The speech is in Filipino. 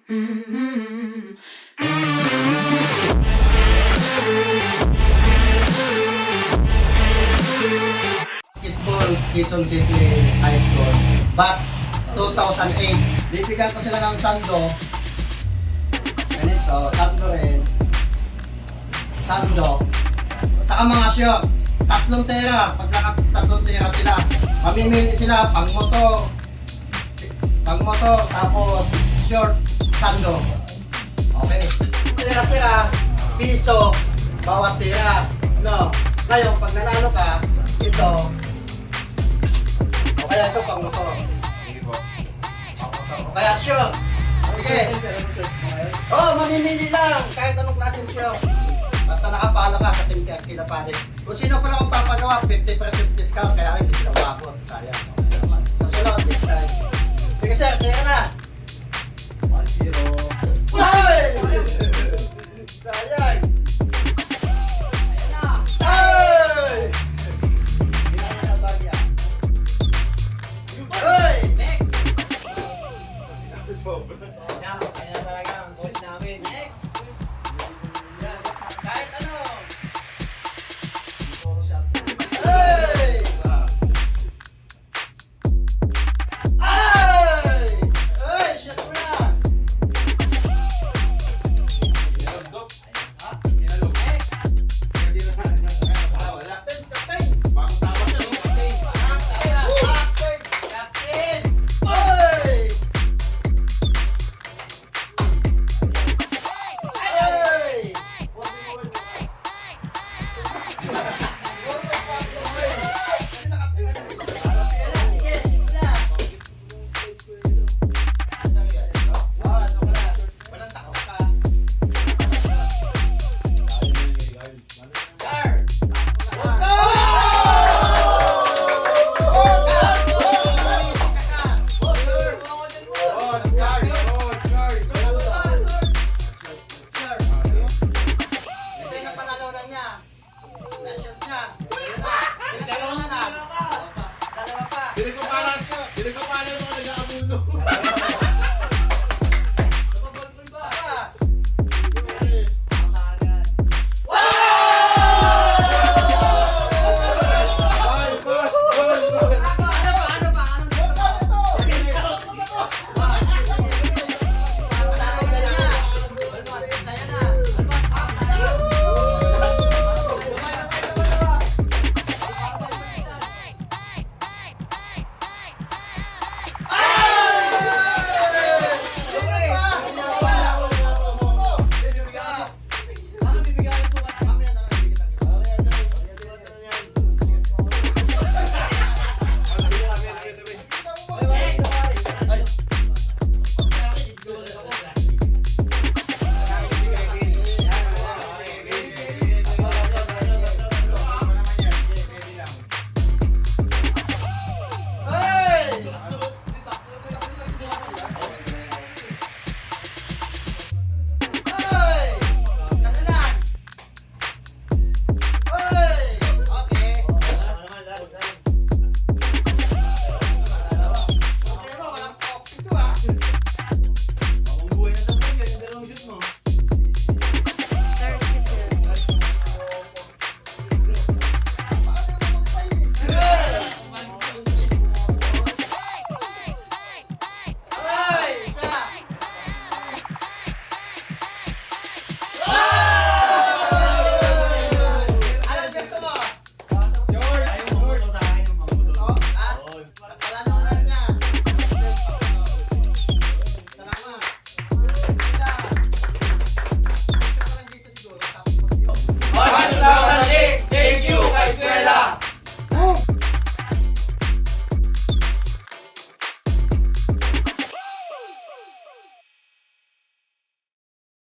Basketball, Quezon City High School, batch 2008. Bibigyan ko sila ng sando. Ganito, sando rin. Sando. Saka mga short. Tatlong tera. Pag tatlong tera sila, mamimili sila pang moto, tapos short, sando. Okay. Tera sila, piso, bawat tera. No. Ngayon, pag nanalo ka, ito, o kaya ito pang motor. O kaya short. Okay. Oh, mamimili lang. Kahit anong klaseng short. Basta nakapalo ka sa Team Kila Paris. Kung sino pa lang papagawa, 50% discount. Kaya rin, hindi sila wakot. Sayang. Sa sunod, next time. Sige sir, kaya na. 1-0. Ay! Sayang. Kaya talaga ang coach namin. Next! Kahit ano! Hey! Ay! Ay! Shot mo na! Next! Captain! Captain! Oy! Gary!